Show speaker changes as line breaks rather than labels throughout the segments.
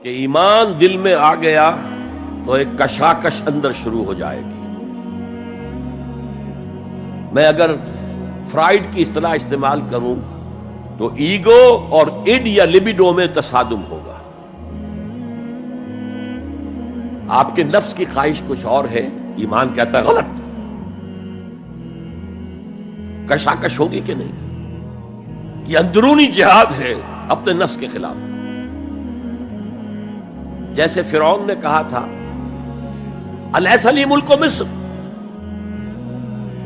کہ ایمان دل میں آ گیا تو ایک کشاکش اندر شروع ہو جائے گی. میں اگر فرائڈ کی اصطلاح استعمال کروں تو ایگو اور اڈ یا لبیڈو میں تصادم ہوگا. آپ کے نفس کی خواہش کچھ اور ہے، ایمان کہتا ہے غلط. کشاکش ہوگی کہ نہیں؟ یہ اندرونی جہاد ہے اپنے نفس کے خلاف. جیسے فرعون نے کہا تھا الیس لی ملک مصر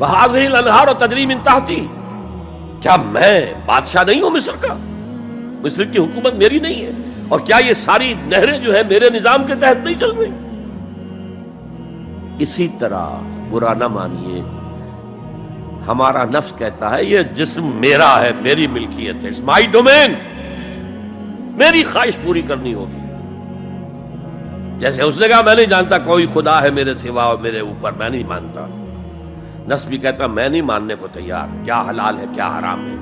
وہذہ الانہار تجری من تحتی، کیا میں بادشاہ نہیں ہوں مصر کا؟ مصر کی حکومت میری نہیں ہے؟ اور کیا یہ ساری نہریں جو ہے میرے نظام کے تحت نہیں چل رہی؟ اسی طرح برا نہ مانیے، ہمارا نفس کہتا ہے یہ جسم میرا ہے، میری ملکیت ہے، اٹس مائی ڈومین، میری خواہش پوری کرنی ہوگی. جیسے اس نے کہا میں نہیں جانتا کوئی خدا ہے میرے سوا اور میرے اوپر، میں نہیں مانتا. نفس بھی کہتا میں نہیں ماننے کو تیار، کیا حلال ہے کیا حرام ہے،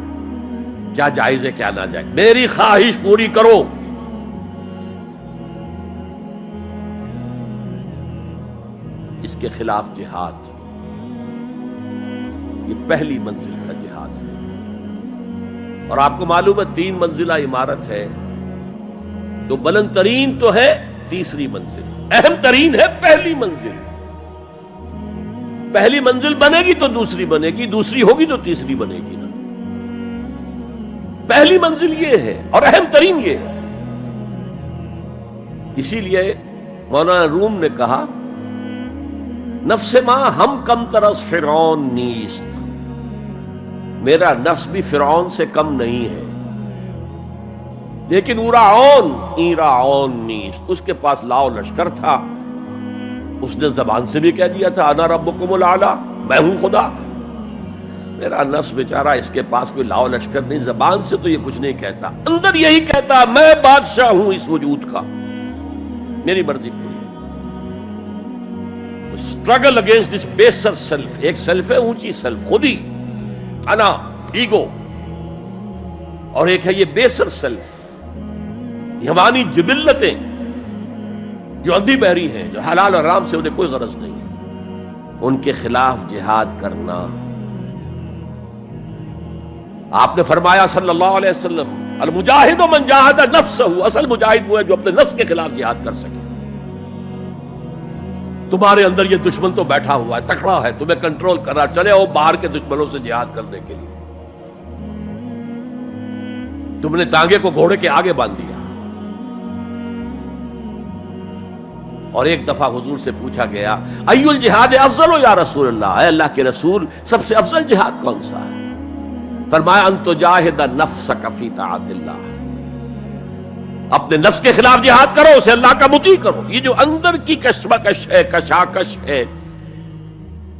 کیا جائز ہے کیا ناجائز، میری خواہش پوری کرو. اس کے خلاف جہاد، یہ پہلی منزل کا جہاد ہے. اور آپ کو معلوم ہے 3 منزلہ عمارت ہے، تو بلند ترین تو ہے تیسری منزل، اہم ترین ہے پہلی منزل. پہلی منزل بنے گی تو دوسری بنے گی، دوسری ہوگی تو تیسری بنے گی نا. پہلی منزل یہ ہے اور اہم ترین یہ ہے. اسی لیے مولانا روم نے کہا نفس ما ہم کم ترس فرعون نیست، میرا نفس بھی فرعون سے کم نہیں ہے، لیکن ایراعون نیست، اس کے پاس لاؤ لشکر تھا. اس نے زبان سے بھی کہہ دیا تھا انا ربکم الاعلی، میں ہوں خدا. میرا نفس بیچارہ اس کے پاس کوئی لاؤ لشکر نہیں، زبان سے تو یہ کچھ نہیں کہتا، اندر یہی کہتا میں بادشاہ ہوں اس وجود کا، میری مرضی پوری. اسٹرگل اگینسٹ دس بیسر سیلف، ایک سیلف ہے اونچی سیلف، خودی، انا، ایگو، اور ایک ہے یہ بیسر سیلف، حیوانی جبلتیں جو اندھی بہری ہیں، جو حلال اور حرام سے انہیں کوئی غرض نہیں ہے، ان کے خلاف جہاد کرنا. آپ نے فرمایا صلی اللہ علیہ وسلم المجاہد من جاہد نفسہ، اصل مجاہد وہ ہے جو اپنے نفس کے خلاف جہاد کر سکے. تمہارے اندر یہ دشمن تو بیٹھا ہوا ہے، تکڑا ہے، تمہیں کنٹرول کر رہا، چلے آؤ باہر کے دشمنوں سے جہاد کرنے کے لیے. تم نے ٹانگے کو گھوڑے کے آگے باندھ دیا. اور ایک دفعہ حضور سے پوچھا گیا ای الجہاد افضل یا رسول اللہ، اے اللہ کے رسول سب سے افضل جہاد کون سا ہے؟ فرمایا ان تجاہد نفسک فی طاعت اللہ، اپنے نفس کے خلاف جہاد کرو، اسے اللہ کا مطیع کرو. یہ جو اندر کی کشمکش ہے، کشاکش ہے،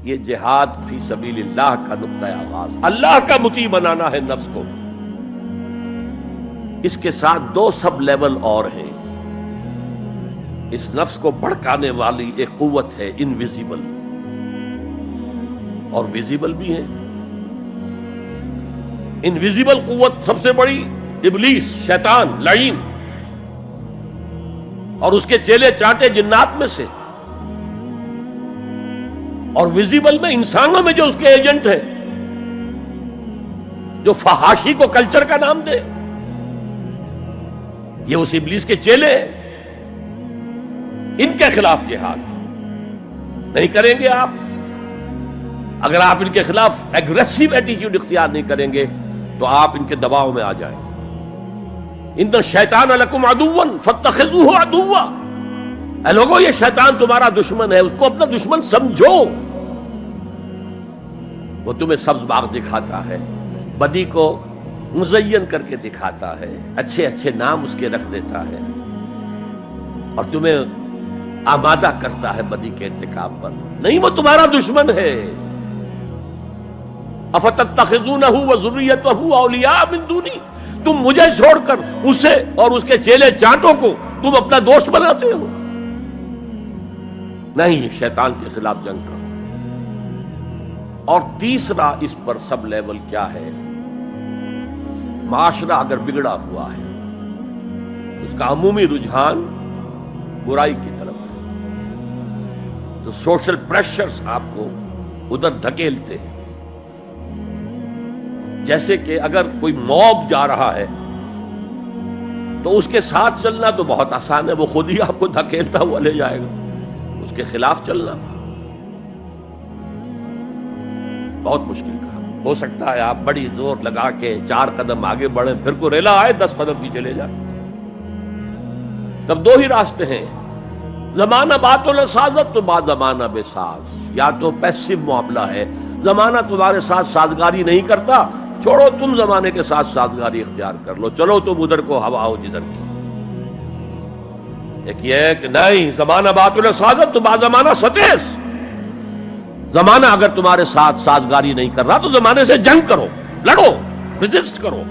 یہ جہاد فی سبیل اللہ کا نقطہ آغاز، اللہ کا مطیع بنانا ہے نفس کو. اس کے ساتھ 2 سب لیول اور ہیں. اس نفس کو بھڑکانے والی ایک قوت ہے انویزیبل، اور ویزیبل بھی ہے. انویزیبل قوت سب سے بڑی ابلیس، شیطان لعین، اور اس کے چیلے چانٹے جنات میں سے. اور ویزیبل میں انسانوں میں جو اس کے ایجنٹ ہیں، جو فحاشی کو کلچر کا نام دے، یہ اس ابلیس کے چیلے ہیں. ان کے خلاف جہاد نہیں کریں گے آپ. اگر آپ ان کے خلاف ایگریسو ایٹیٹیوڈ اختیار نہیں کریں گے تو آپ ان کے دباؤ میں آ جائیں. ان الشیطان لکم عدوا فاتخذوہ عدوا، اے لوگوں یہ شیطان تمہارا دشمن ہے، اس کو اپنا دشمن سمجھو. وہ تمہیں سبز باغ دکھاتا ہے، بدی کو مزین کر کے دکھاتا ہے، اچھے اچھے نام اس کے رکھ دیتا ہے، اور تمہیں آمادہ کرتا ہے بدی کے ارتکاب پر. نہیں، وہ تمہارا دشمن ہے. افتتخذونہ وذریتہ اولیاء من دونی، تم مجھے چھوڑ کر اسے اور اس کے چیلے چانٹوں کو تم اپنا دوست بناتے ہو. نہیں، شیطان کے خلاف جنگ کرو. اور تیسرا اس پر سب لیول کیا ہے؟ معاشرہ اگر بگڑا ہوا ہے، اس کا عمومی رجحان برائی کی طرف ہے. تو سوشل پریشرز آپ کو ادھر دھکیلتے ہیں. جیسے کہ اگر کوئی موب جا رہا ہے تو اس کے ساتھ چلنا تو بہت آسان ہے، وہ خود ہی آپ کو دھکیلتا ہوا لے جائے گا. اس کے خلاف چلنا بہت مشکل کام. ہو سکتا ہے آپ بڑی زور لگا کے 4 قدم آگے بڑھیں، پھر کوئی ریلا آئے 10 قدم پیچھے لے جائے. تب 2 ہی راستے ہیں، زمانہ بات و سازت تو بعد زمانہ بے ساز. یا تو پیسو معاملہ ہے، زمانہ تمہارے ساتھ سازگاری نہیں کرتا، چھوڑو تم زمانے کے ساتھ سازگاری اختیار کر لو، چلو تم ادھر کو ہوا ہو جدھر کی. ایک یہ ہے کہ نہیں، زمانہ بات و سازت تو بعد زمانہ ستیس. زمانہ اگر تمہارے ساتھ سازگاری نہیں کر رہا تو زمانے سے جنگ کرو، لڑو، ریزسٹ کرو.